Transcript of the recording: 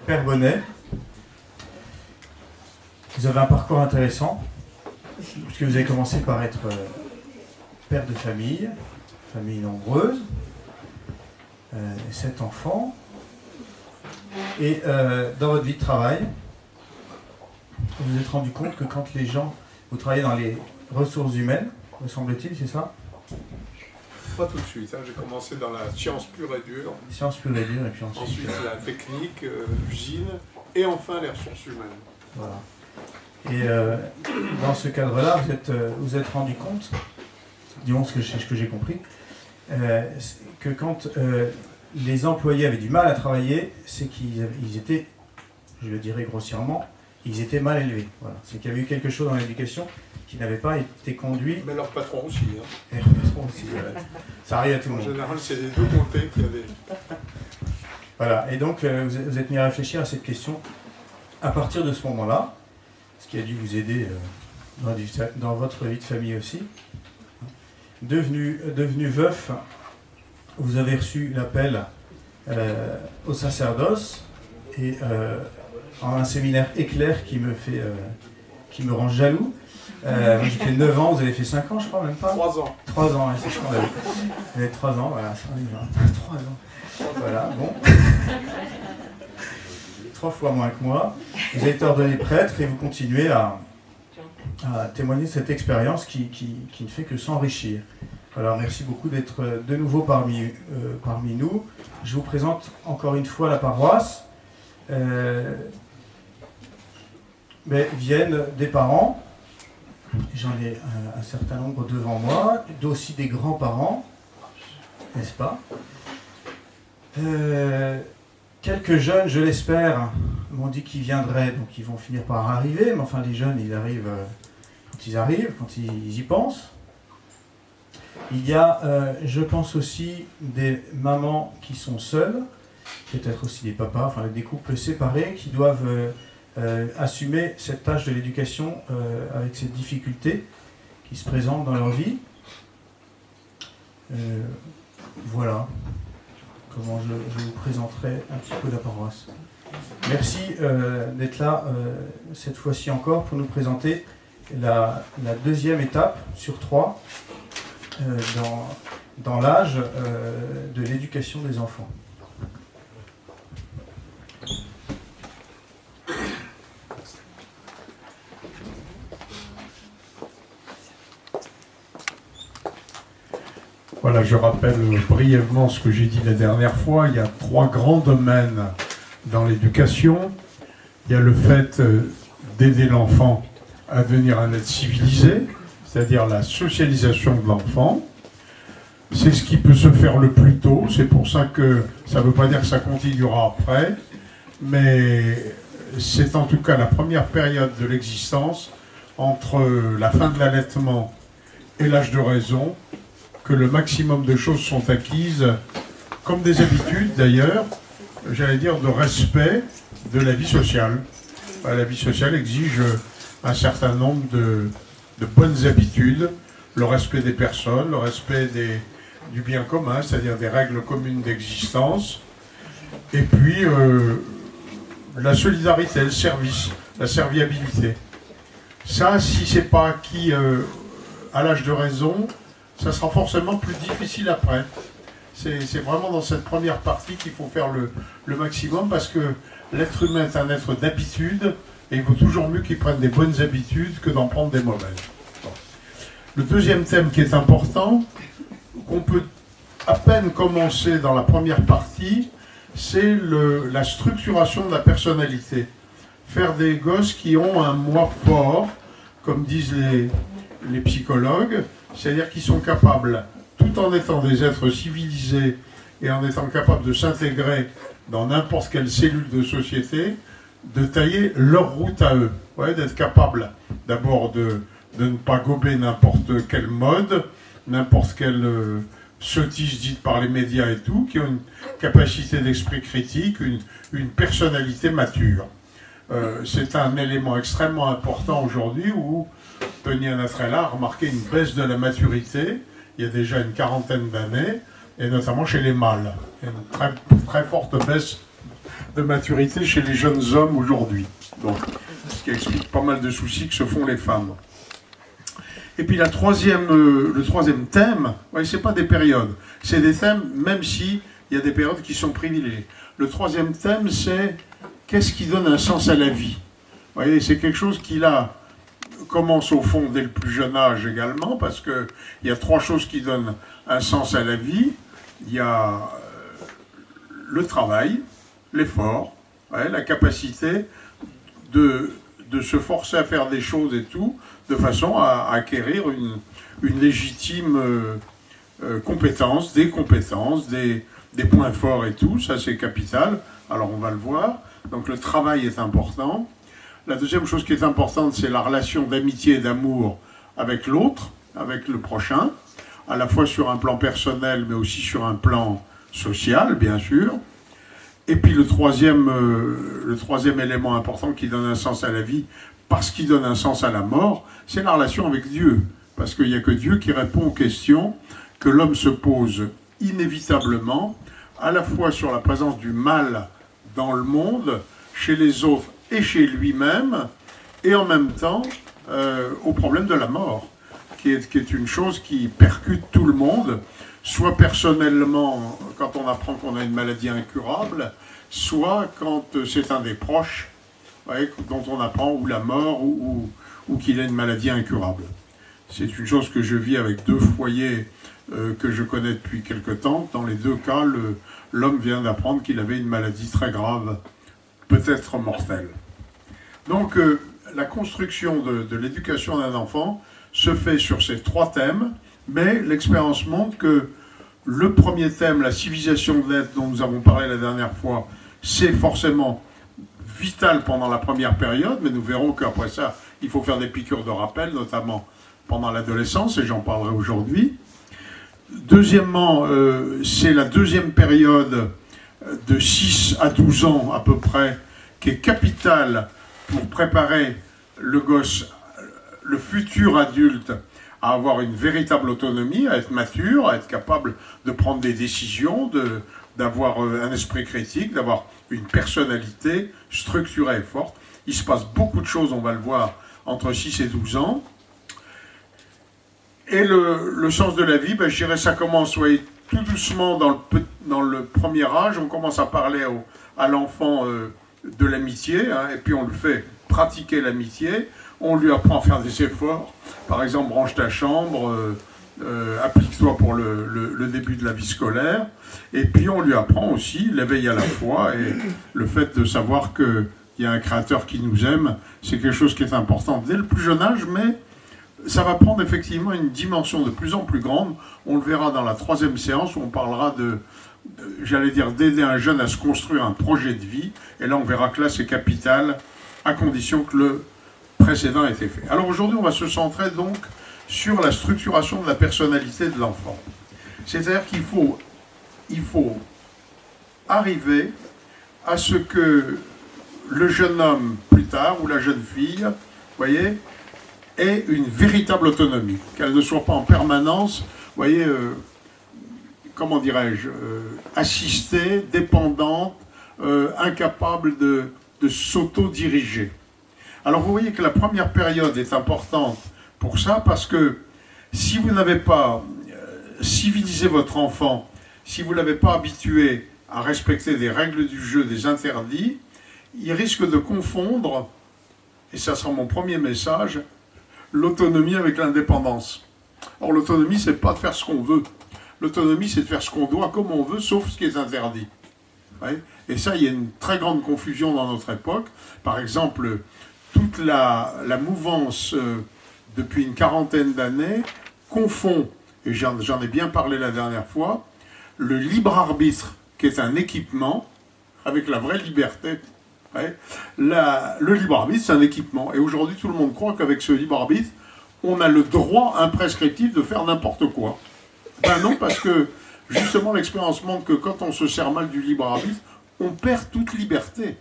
Père Bonnet. Vous avez un parcours intéressant, puisque vous avez commencé par être père de famille nombreuse, 7 enfants, et dans votre vie de travail, vous vous êtes rendu compte que quand les gens, vous travaillez dans les ressources humaines, me semble-t-il, c'est ça? Pas tout de suite, hein. J'ai commencé dans la science pure et dure. Science pure et dure, et puis ensuite la technique, l'usine, et enfin les ressources humaines. Voilà. Et dans ce cadre-là, vous êtes rendu compte, disons ce que j'ai compris, que quand les employés avaient du mal à travailler, c'est qu'ils étaient, je le dirais grossièrement, ils étaient mal élevés. Voilà. C'est qu'il y avait eu quelque chose dans l'éducation qui n'avait pas été conduit. Mais leur patron aussi. Hein. Et leur patron aussi, voilà. Ça arrive à tout le monde. En général, c'est les deux côtés qui avaient... Voilà, et donc vous êtes mis à réfléchir à cette question à partir de ce moment-là, ce qui a dû vous aider dans votre vie de famille aussi. Devenu veuf, vous avez reçu l'appel au sacerdoce et en un séminaire éclair qui me rend jaloux. Moi j'ai fait 9 ans, vous avez fait 5 ans je crois, même pas 3 ans. 3 ans, c'est scandaleux. Vous avez 3 ans, voilà, ça arrive, 3 ans. Voilà, bon. 3 fois moins que moi. Vous avez été ordonné prêtre et vous continuez à témoigner de cette expérience qui ne fait que s'enrichir. Alors merci beaucoup d'être de nouveau parmi nous. Je vous présente encore une fois la paroisse. Viennent des parents. J'en ai un certain nombre devant moi, aussi des grands-parents, n'est-ce pas? Quelques jeunes, je l'espère, m'ont dit qu'ils viendraient, donc ils vont finir par arriver, mais enfin les jeunes, ils arrivent quand ils y pensent. Il y a, je pense aussi, des mamans qui sont seules, peut-être aussi des papas, enfin des couples séparés qui doivent assumer cette tâche de l'éducation avec ces difficultés qui se présentent dans leur vie. Voilà comment je vous présenterai un petit peu la paroisse. Merci d'être là cette fois-ci encore pour nous présenter la deuxième étape sur 3 dans l'âge de l'éducation des enfants. Voilà, je rappelle brièvement ce que j'ai dit la dernière fois. Il y a 3 grands domaines dans l'éducation. Il y a le fait d'aider l'enfant à devenir un être civilisé, c'est-à-dire la socialisation de l'enfant. C'est ce qui peut se faire le plus tôt. C'est pour ça que ça ne veut pas dire que ça continuera après, mais c'est en tout cas la première période de l'existence entre la fin de l'allaitement et l'âge de raison, que le maximum de choses sont acquises, comme des habitudes d'ailleurs, j'allais dire de respect de la vie sociale. La vie sociale exige un certain nombre de bonnes habitudes, le respect des personnes, le respect du bien commun, c'est-à-dire des règles communes d'existence, et puis la solidarité, le service, la serviabilité. Ça, si c'est pas acquis à l'âge de raison, ça sera forcément plus difficile après. C'est vraiment dans cette première partie qu'il faut faire le maximum, parce que l'être humain est un être d'habitude, et il vaut toujours mieux qu'il prenne des bonnes habitudes que d'en prendre des mauvaises. Bon. Le deuxième thème qui est important, qu'on peut à peine commencer dans la première partie, c'est la structuration de la personnalité. Faire des gosses qui ont un moi fort, comme disent les psychologues, c'est-à-dire qu'ils sont capables, tout en étant des êtres civilisés et en étant capables de s'intégrer dans n'importe quelle cellule de société, de tailler leur route à eux. Ouais, d'être capables d'abord de ne pas gober n'importe quelle mode, n'importe quelle sottise dite par les médias et tout, qui ont une capacité d'esprit critique, une personnalité mature. C'est un élément extrêmement important aujourd'hui où Tony Anatrella a remarqué une baisse de la maturité il y a déjà une quarantaine d'années, et notamment chez les mâles. Il y a une très, très forte baisse de maturité chez les jeunes hommes aujourd'hui. Donc, ce qui explique pas mal de soucis que se font les femmes. Et puis le troisième thème, ouais, c'est pas des périodes, c'est des thèmes, même si il y a des périodes qui sont privilégiées. Le troisième thème, c'est qu'est-ce qui donne un sens à la vie. Vous voyez, c'est quelque chose qui là commence au fond dès le plus jeune âge également, parce que il y a trois choses qui donnent un sens à la vie. Il y a le travail, l'effort, ouais, la capacité de se forcer à faire des choses et tout, de façon à acquérir une légitime compétence, des points forts et tout, ça c'est capital, alors on va le voir. Donc le travail est important. La deuxième chose qui est importante, c'est la relation d'amitié et d'amour avec l'autre, avec le prochain, à la fois sur un plan personnel, mais aussi sur un plan social, bien sûr. Et puis le troisième élément important qui donne un sens à la vie, parce qu'il donne un sens à la mort, c'est la relation avec Dieu. Parce qu'il n'y a que Dieu qui répond aux questions que l'homme se pose inévitablement, à la fois sur la présence du mal dans le monde, chez les autres et chez lui-même, et en même temps au problème de la mort, qui est une chose qui percute tout le monde, soit personnellement quand on apprend qu'on a une maladie incurable, soit quand c'est un des proches, ouais, dont on apprend ou la mort ou qu'il a une maladie incurable. C'est une chose que je vis avec deux foyers que je connais depuis quelque temps. Dans les deux cas, l'homme vient d'apprendre qu'il avait une maladie très grave, peut-être mortelle. Donc la construction de l'éducation d'un enfant se fait sur ces trois thèmes, mais l'expérience montre que le premier thème, la civilisation de l'être dont nous avons parlé la dernière fois, c'est forcément vital pendant la première période, mais nous verrons qu'après ça, il faut faire des piqûres de rappel, notamment pendant l'adolescence, et j'en parlerai aujourd'hui. Deuxièmement, c'est la deuxième période de 6 à 12 ans à peu près, qui est capitale pour préparer le gosse, le futur adulte, à avoir une véritable autonomie, à être mature, à être capable de prendre des décisions, d'avoir un esprit critique, d'avoir une personnalité structurée et forte. Il se passe beaucoup de choses, on va le voir, entre 6 et 12 ans. Et le sens de la vie, ben, je dirais ça commence tout doucement dans le premier âge. On commence à parler à l'enfant de l'amitié, hein, et puis on le fait pratiquer l'amitié. On lui apprend à faire des efforts. Par exemple, range ta chambre, applique-toi pour le début de la vie scolaire. Et puis on lui apprend aussi l'éveil à la foi et le fait de savoir qu'il y a un créateur qui nous aime. C'est quelque chose qui est important dès le plus jeune âge, mais ça va prendre effectivement une dimension de plus en plus grande. On le verra dans la troisième séance où on parlera d'aider un jeune à se construire un projet de vie. Et là, on verra que là, c'est capital, à condition que le précédent ait été fait. Alors aujourd'hui, on va se centrer donc sur la structuration de la personnalité de l'enfant. C'est-à-dire qu'il faut arriver à ce que le jeune homme, plus tard, ou la jeune fille, vous voyez, ait une véritable autonomie, qu'elle ne soit pas en permanence, vous voyez, comment dirais-je, assistée, dépendante, incapable de s'auto-diriger. Alors vous voyez que la première période est importante pour ça, parce que si vous n'avez pas civilisé votre enfant, si vous ne l'avez pas habitué à respecter des règles du jeu, des interdits, il risque de confondre, et ça sera mon premier message, l'autonomie avec l'indépendance. Or l'autonomie, c'est pas de faire ce qu'on veut. L'autonomie, c'est de faire ce qu'on doit comme on veut, sauf ce qui est interdit. Ouais. Et ça, il y a une très grande confusion dans notre époque. Par exemple, toute la mouvance depuis une quarantaine d'années confond, et j'en ai bien parlé la dernière fois, le libre arbitre, qui est un équipement, avec la vraie liberté. Ouais. Le libre arbitre, c'est un équipement. Et aujourd'hui, tout le monde croit qu'avec ce libre arbitre, on a le droit imprescriptible de faire n'importe quoi. Ben non, parce que justement, l'expérience montre que quand on se sert mal du libre arbitre, on perd toute liberté.